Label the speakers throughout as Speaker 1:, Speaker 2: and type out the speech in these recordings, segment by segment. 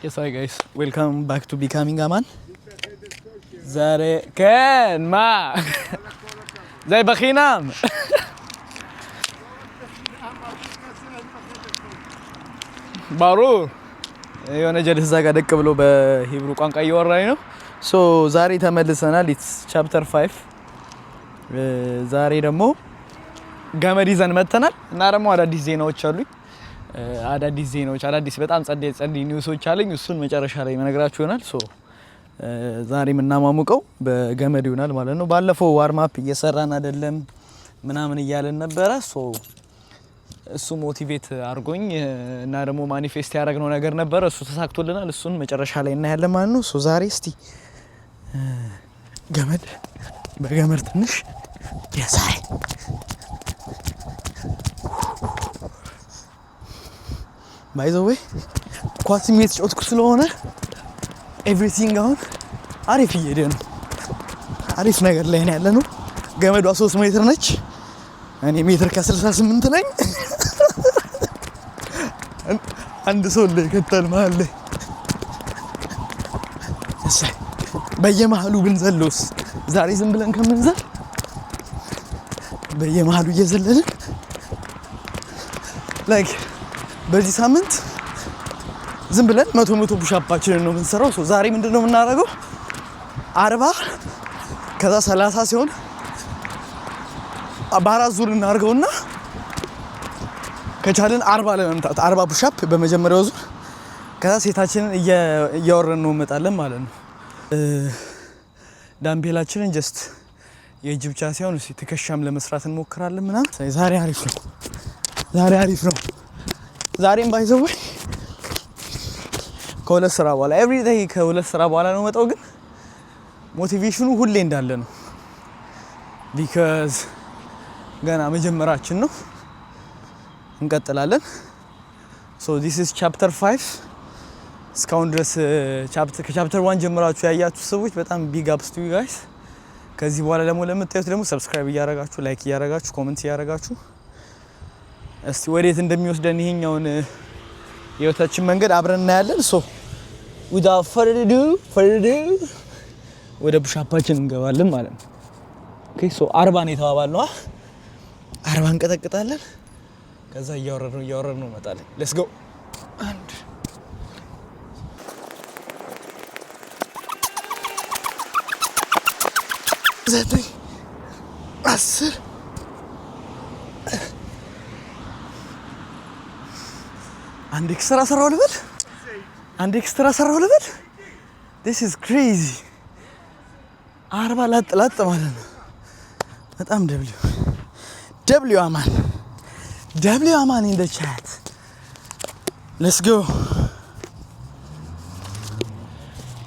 Speaker 1: Yes, hi guys. Welcome back to Becoming a Man. زاري كان ما زي بخينام ባሩር የሆነ ጀልስ እዛ ጋር ደቅ ብሎ በሂብሩ ቋንቋ እያወራኝ ነው። ሶ ዛሬ ተመልሰናል። ኢትስ ቻፕተር 5 ዛሬ ደግሞ ገመድ ይዘን መተናል እና ደግሞ አዳዲስ ዜናዎች አሉኝ። አዳዲስ በጣም ጸዴ ኒውሶች አለኝ። እሱን መጨረሻ ላይ መነግራችሁ ይሆናል። ሶ ዛሬ የምናማሙቀው በገመድ ይሆናል ማለት ነው። ባለፈው ዋርማፕ እየሰራን አይደለም ምናምን እያለን ነበረ። ሶ እሱ ሞቲቬት አርጎኝ እና ደግሞ ማኒፌስት ያደረግነው ነገር ነበር። እሱ ተሳክቶልናል። እሱን መጨረሻ ላይ እናያለን ማለት ነው። ሶ ዛሬ እስቲ በገመድ ትንሽ ያሳይ ባይ ዘ ዌይ ኳስ እየተጫወትኩ ስለሆነ ኤቭሪቲንግ አሁን አሪፍ እየሄደ ነው። አሪፍ ነገር ላይ ነው ያለነው። ገመዷ 3 ሜትር ነች። እኔ ሜትር ከ68 ነኝ። አንድ ሰው ላይ ከተል መሀል ላይ እሰይ በየመሃሉ ብንዘለውስ ዛሬ ዝም ብለን ከምንዘል በየመሃሉ እየዘለልን ላይክ በዚህ ሳምንት ዝም ብለን 100 ፑሽአፓችንን ነው የምንሰራው። ሶ ዛሬ ምንድነው የምናደርገው 40 ከዛ 30 ሲሆን በአራት ዙር እናድርገውና ከቻልን 40 ለመምታት 40 ፑሽአፕ በመጀመሪያው ዙር ከዛ ሴታችንን እያወረን ነው እንመጣለን ማለት ነው። ዳምቤላችንን ጀስት የእጅ ብቻ ሳይሆን እስቲ ትከሻም ለመስራት እንሞክራለን ምናምን። ዛሬ አሪፍ ነው። ዛሬም ባይዘው ከሁለት ስራ በኋላ ኤቭሪ ዴይ ከሁለት ስራ በኋላ ነው መጣው፣ ግን ሞቲቬሽኑ ሁሌ እንዳለ ነው። ቢካዝ ገና መጀመራችን ነው፣ እንቀጥላለን። ሶ ዲስ ኢዝ ቻፕተር 5 እስካሁን ድረስ ከቻፕተር 1 ጀምራችሁ ያያችሁ ሰዎች በጣም ቢግ አፕስ ቱ ዩ ጋይስ። ከዚህ በኋላ ደግሞ ለምታዩት ደግሞ ሰብስክራይብ እያደረጋችሁ ላይክ እያደረጋችሁ ኮሜንት እያደረጋችሁ እስቲ ወዴት እንደሚወስደን ይሄኛውን የህይወታችን መንገድ አብረን እናያለን። ሶ without further ado ወደ ፑሽአፓችን እንገባለን ማለት ነው። ኦኬ ሶ 40 ነው የተባባልነው። 40 እንቀጠቅጣለን። ከዛ እያወረድን ነው እንመጣለን። ሌትስ ጎ 1 9 10 አንድ ኤክስትራ ሰራው ልበል። this is crazy 40 ላጥ ማለት ነው። በጣም W አማን in the chat let's go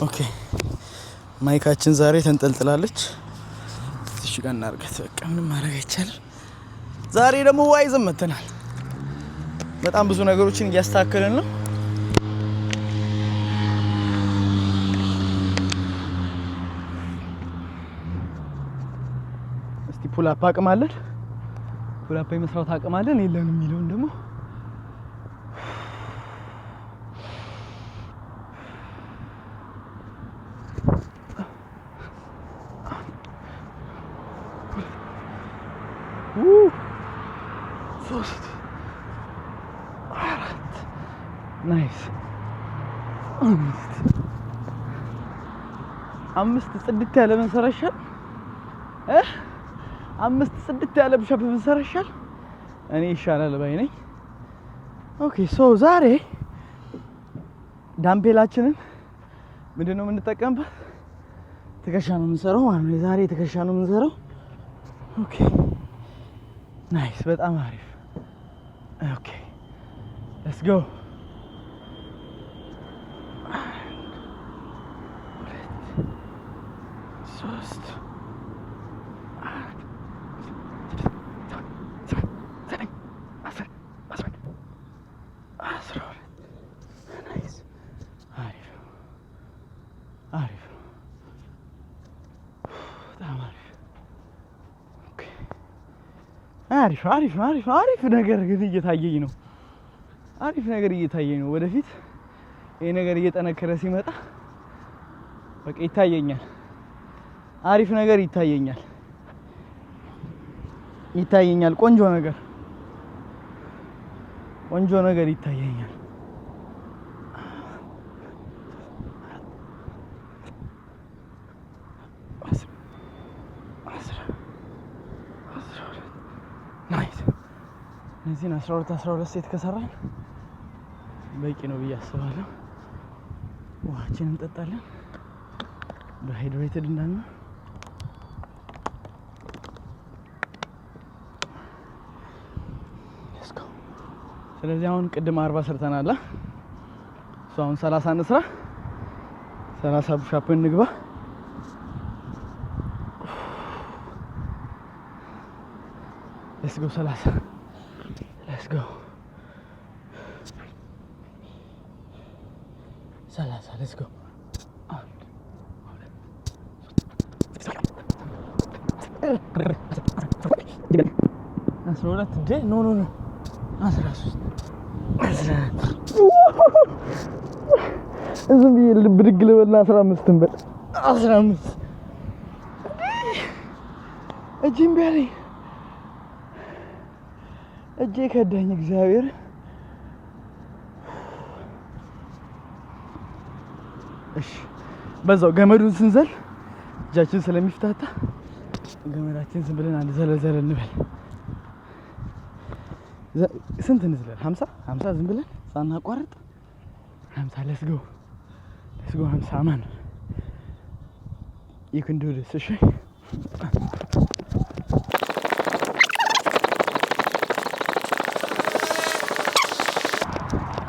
Speaker 1: ኦኬ። ማይካችን ዛሬ ተንጠልጥላለች። እሺ ጋር እናርጋት። በቃ ምንም ማድረግ አይቻልም። ዛሬ ደግሞ ዋይዘን መተናል። በጣም ብዙ ነገሮችን እያስተካከልን ነው። እስቲ ፑልአፕ አቅማለን። ፑልአፕ የመስራት አቅማለን የለንም የሚለውን ደግሞ ናይስ 5 ጽድት ያለ መንሰራሻል 5 ጽድት ያለ ፑሽአፕ መንሰራሻል እኔ ይሻላል ባይ ነኝ። ኦኬ ሶ ዛሬ ዳምፔላችንን ምንድነው የምንጠቀምበት? ትከሻ ነው የምንሰራው ማለት ነው። ዛሬ ትከሻ ነው የምንሰራው። ኦኬ ናይስ በጣም አሪፍ። ኦኬ ሌትስ ጎ አሪፍ ነገር ግን እየታየኝ ነው። ወደፊት ይሄ ነገር እየጠነከረ ሲመጣ በቃ ይታየኛል አሪፍ ነገር ይታየኛል ቆንጆ ነገር ይታየኛል እነዚህን 12 ሴት ከሰራን በቂ ነው ብዬ አስባለሁ ውሃችንን እንጠጣለን በሃይድሬትድ እንዳንሆን ስለዚህ አሁን ቅድም 40 ሰርተናል አሁን 30 እንስራ 30 ፑሻፕ እንግባ let's go 30 let's go 30 let's go አስራ ሁለት ኖ 13 ዝም ብዬ ብድግ ልበልና 15 እንበል 15 እጄን ቢያለኝ እጄ ከዳኝ እግዚአብሔር እሺ በዛው ገመዱን ስንዘል እጃችን ስለሚፍታታ ገመዳችን ዝም ብለን አንድ ዘለዘለ እንበል ስንት እንዝለል 50 ዝም ብለን ሳናቋርጥ 50 let's go 50 man you can do this እሺ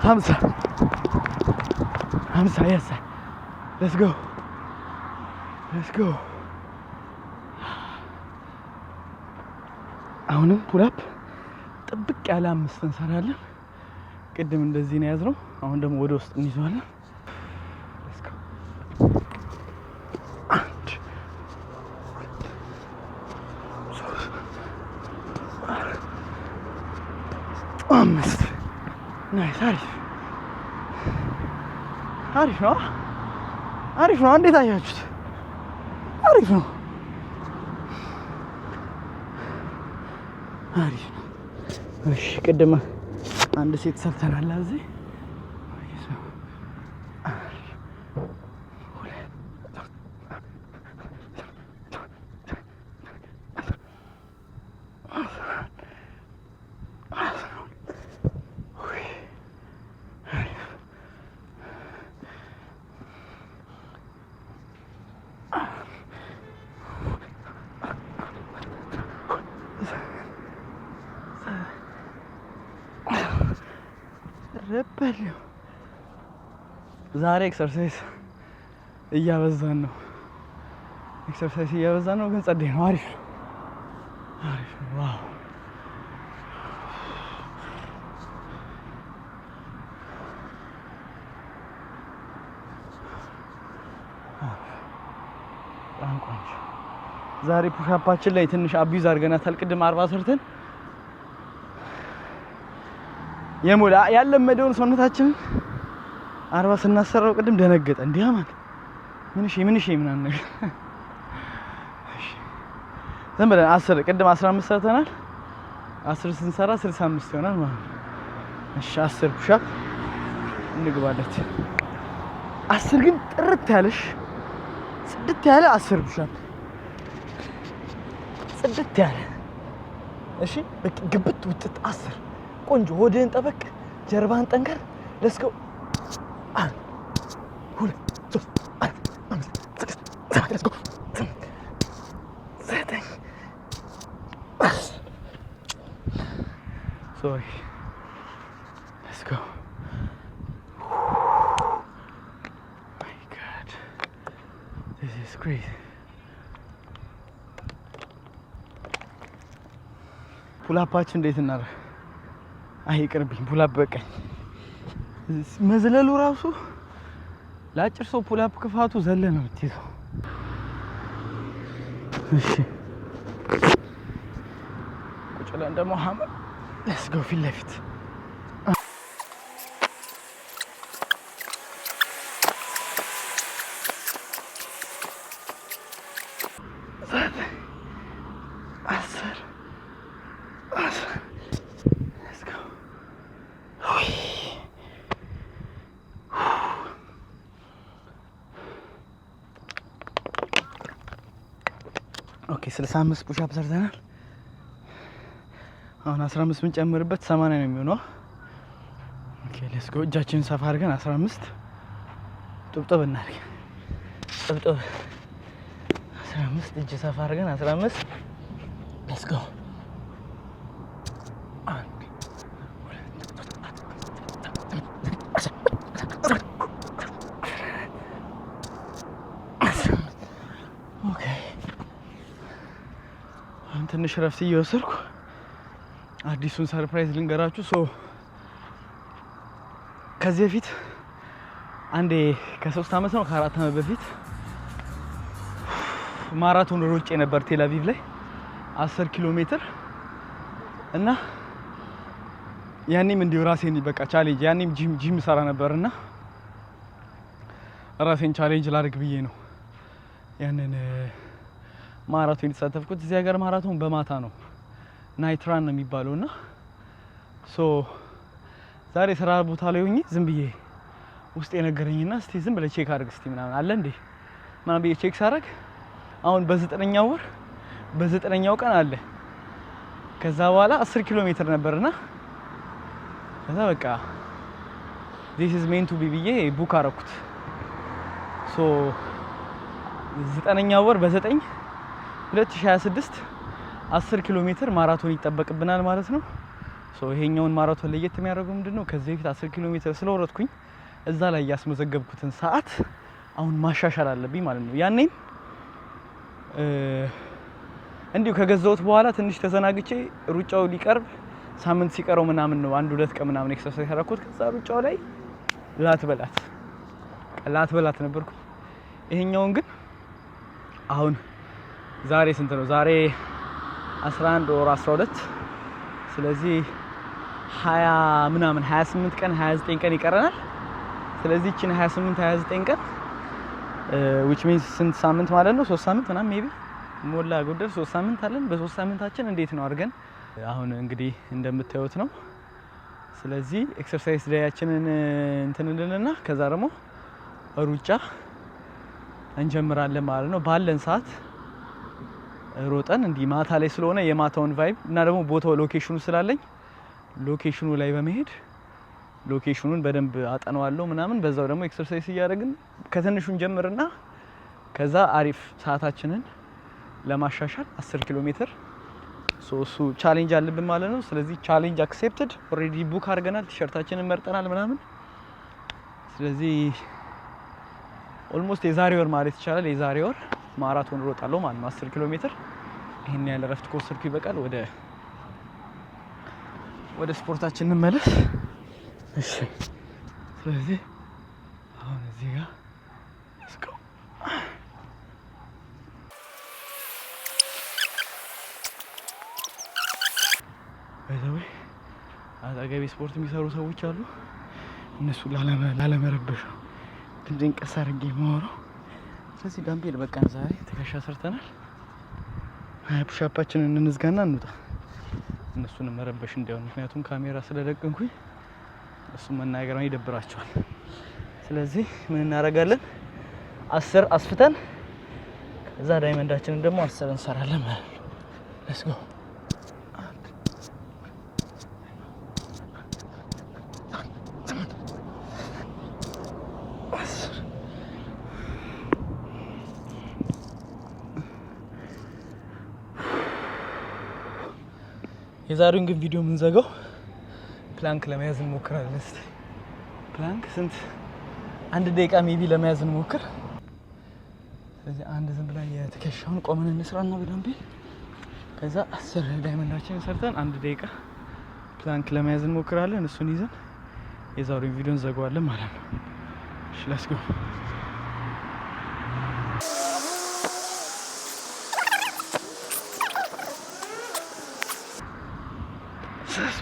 Speaker 1: Hamza yes let's go አሁንም pull up ጥብቅ ያለ 5 እንሰራለን ቅድም እንደዚህ ነው ያዝነው አሁን ደግሞ ወደ ውስጥ እንይዘዋለን let's go 5 nice አሪፍ ነው እንዴት አያችሁት አሪፍ ነው እሺ ቅድም አንድ ሴት ሰርተናል እዚህ ረበለው ዛሬ ኤክሰርሳይዝ እያበዛን ነው ግን ጸዴ ነው አሪፍ ዋው አንቆንጆ ዛሬ ፑሻፓችን ላይ ትንሽ አቢዩዝ አድርገናታል ቅድም 40 ሰርተን የሞላ ያለመደውን ሰውነታችን 40 ስናሰራው ቅድም ደነገጠ እንዲያማን ምን እሺ ምናምን ነገር እሺ ዝም ብለን 10 ቅድም 15 ሰርተናል 10 ስንሰራ 65 ይሆናል ማለት ነው እሺ 10 ፑሻፕ እንግባለት 10 ግን ጥርት ያለሽ ጽድት ያለ 10 ፑሻፕ ጽድት ያለ እሺ ግብት ውጥት 10 ቆንጆ ሆድን ጠበቅ ጀርባን ጠንከር let's go 1 2 3 4 5 6 7 let's go 7 sorry let's go my god this is crazy ፑላፓችን እንዴት እናደርግ አይቅርብኝ ፑላፕ በቃኝ መዝለሉ ራሱ ለአጭር ሰው ፑላፕ ክፋቱ ዘለ ነው የምትይዘው እሺ ቁጭ ብለን ደግሞ let's go ፊት ለፊት ኦኬ 65 ፑሽ አፕ ሰርተናል። አሁን 15 ምን ጨምርበት 80 ነው የሚሆነው። ኦኬ ሌትስ ጎ። እጃችንን ሰፋ አድርገን 15 ጥብጥብ እናድርግ። ጥብጥብ 15 እጅ ሰፋ አድርገን 15 ሌትስ ጎ። ኦኬ ትንሽ ረፍት እየወሰድኩ አዲሱን ሰርፕራይዝ ልንገራችሁ። ሶ ከዚህ በፊት አንዴ ከ3 አመት ነው ከ4 አመት በፊት ማራቶን ሮጬ ነበር ቴል አቪቭ ላይ 10 ኪሎ ሜትር እና ያኔም እንዲሁ ራሴን በቃ ቻሌንጅ ያኔም ጂም ሰራ ነበርና ራሴን ቻሌንጅ ላድርግ ብዬ ነው ያንን ማራቶን የተሳተፍኩት። እዚህ ሀገር ማራቶን በማታ ነው ናይት ራን ነው የሚባለውና ሶ ዛሬ ስራ ቦታ ላይ ሆኜ ዝም ብዬ ውስጥ የነገረኝና እስቲ ዝም ብለ ቼክ አድርግ እስቲ ምናምን አለ እንዴ ምናምን ብዬ ቼክ ሳደርግ አሁን በ9ኛው ወር በ9ኛው ቀን አለ። ከዛ በኋላ 10 ኪሎ ሜትር ነበርና ከዛ በቃ this is meant to be ብዬ ቡክ አደረኩት። ሶ 9ኛው ወር በ9 2026 10 ኪሎ ሜትር ማራቶን ይጠበቅብናል ማለት ነው። ሶ ይሄኛውን ማራቶን ለየት የሚያደርገው ምንድነው ከዚህ በፊት 10 ኪሎ ሜትር ስለወረድኩኝ እዛ ላይ ያስመዘገብኩትን ሰዓት አሁን ማሻሻል አለብኝ ማለት ነው። ያኔ እንዲሁ ከገዛሁት በኋላ ትንሽ ተዘናግቼ ሩጫው ሊቀርብ ሳምንት ሲቀረው ምናምን ነው 1-2 ቀን ምናምን ኤክሰርሳይዝ ያደረኩት። ከዛ ሩጫው ላይ ላትበላት ነበርኩ። ይሄኛውን ግን አሁን ዛሬ ስንት ነው? ዛሬ 11 ወር 12 ስለዚህ 20 ምናምን 28 ቀን 29 ቀን ይቀረናል። ስለዚህ እቺን 28 29 ቀን which means ስንት ሳምንት ማለት ነው? 3 ሳምንት ምናምን ሜቢ ሞላ ጎደል 3 ሳምንት አለን። በ3 ሳምንታችን እንዴት ነው አድርገን አሁን እንግዲህ እንደምታዩት ነው። ስለዚህ ኤክሰርሳይዝ ዳያችንን እንትንልንና ከዛ ደግሞ ሩጫ እንጀምራለን ማለት ነው። ባለን ሰዓት ሮጠን እንዲህ ማታ ላይ ስለሆነ የማታውን ቫይብ እና ደግሞ ቦታው ሎኬሽኑ ስላለኝ ሎኬሽኑ ላይ በመሄድ ሎኬሽኑን በደንብ አጠናዋለሁ ምናምን በዛው ደግሞ ኤክሰርሳይዝ እያደረግን ከትንሹን ጀምርና ከዛ አሪፍ ሰዓታችንን ለማሻሻል 10 ኪሎ ሜትር ሶሱ ቻሌንጅ አለብን ማለት ነው። ስለዚህ ቻሌንጅ አክሴፕትድ ኦሬዲ ቡክ አድርገናል፣ ቲሸርታችንን መርጠናል ምናምን። ስለዚህ ኦልሞስት የዛሬ ወር ማለት ይቻላል የዛሬ ወር ማራቶን ሮጣለሁ ማለት ነው 10 ኪሎ ሜትር። ይሄን ያለ ረፍት ከወሰድኩ ይበቃል። ወደ ስፖርታችን እንመለስ። እሺ ስለዚህ አሁን እዚህ ጋር እስከው በዛው አጠገቤ ስፖርት የሚሰሩ ሰዎች አሉ። እነሱ ላለመረበሽ ድምፄን ቀስ አድርጌ የማወራው። ስለዚህ ዳምቤል በቃን። ዛሬ ትከሻ ሰርተናል። ፑሻፓችንን እንዝጋና እንውጣ። እነሱንም መረበሽ እንዳይሆን፣ ምክንያቱም ካሜራ ስለደቀንኩኝ እሱም መናገር ነው ይደብራቸዋል። ስለዚህ ምን እናደርጋለን? 10 አስፍተን ከዛ ዳይመንዳችንን ደግሞ 10 እንሰራለን ማለት ነው። ሌትስ ጎ። የዛሬውን ግን ቪዲዮ የምንዘጋው ፕላንክ ለመያዝ እንሞክራለን። እስቲ ፕላንክ ስንት 1 ደቂቃ ሜቢ ለመያዝ እንሞክር። ስለዚህ አንድ ዝም ብላ የትከሻውን ቆመን እንስራና በዳምቤል ከዛ 10 ዳይመንዳችንን ሰርተን 1 ደቂቃ ፕላንክ ለመያዝ እንሞክራለን። እሱን ይዘን የዛሬውን ቪዲዮ እንዘጋዋለን ማለት ነው። እሺ ሌትስ ጎ።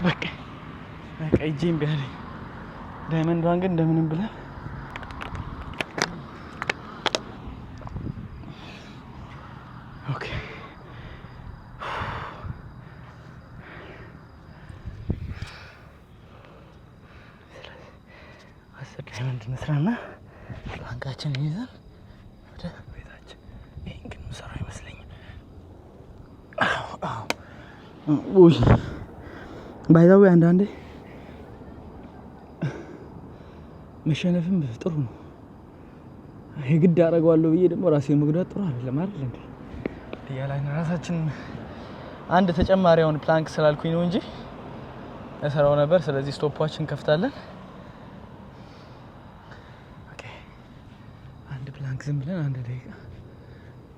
Speaker 1: በቃ እጄን ቢያለኝ ዳይመንዷን ግን እንደምንም ብለን ኦኬ ዳይመንድ እንስራና ፕላንካችንን ይዘን ወደ ቤታችን። ይሄን ግን ምሰራው አይመስለኝም። ውይ ባይዛው አንዳንዴ መሸነፍም ጥሩ ነው። የግድ አደርገዋለሁ ብዬ ደግሞ ራሴን መጉዳት ጥሩ አይደለም አይደል እንዴ? ያላን ራሳችን አንድ ተጨማሪውን ፕላንክ ስላልኩኝ ነው እንጂ እሰራው ነበር። ስለዚህ ስቶፓችን ከፍታለን። ኦኬ አንድ ፕላንክ ዝም ብለን አንድ ደቂቃ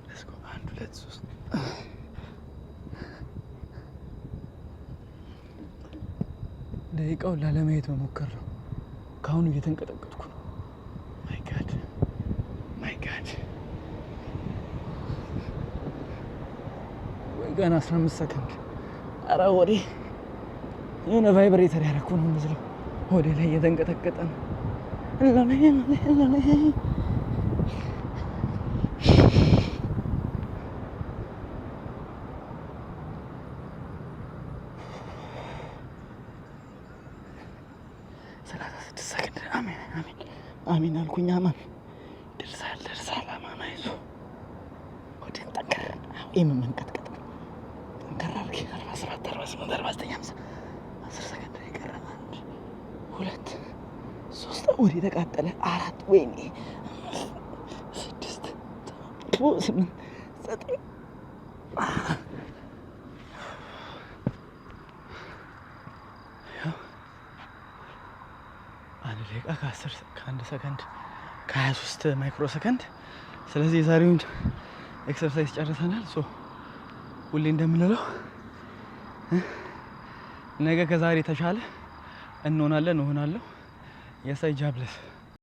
Speaker 1: let's go 1 2 3 ደቂቃው ላለማየት መሞከር ነው። ካሁኑ እየተንቀጠቀጥኩ ነው። ማይ ጋድ ወይ ገና 15 ሰከንድ። ኧረ ወዴ የሆነ ቫይብሬተር ያደረኩ ነው መስሎ ወደ ላይ እየተንቀጠቀጠ ነው። አሜን አልኩኝ። አማን ደርሳል። አማን አይዞ ወደ ጠንከር መንቀጥቀጥ ጠንከር አድርጌ 47 48 49 50 10 ሰከንድ ይቀራል። 1 2 3 ወደ ተቃጠለ 4 ወይኔ 6 8 9 ደቂቃ ከ1 ሰከንድ ከ23 ማይክሮ ሰከንድ። ስለዚህ የዛሬውን ኤክሰርሳይዝ ጨርሰናል። ሁሌ እንደምንለው ነገ ከዛሬ ተሻለ እንሆናለን። እሆናለሁ። የሳይ ጃብለስ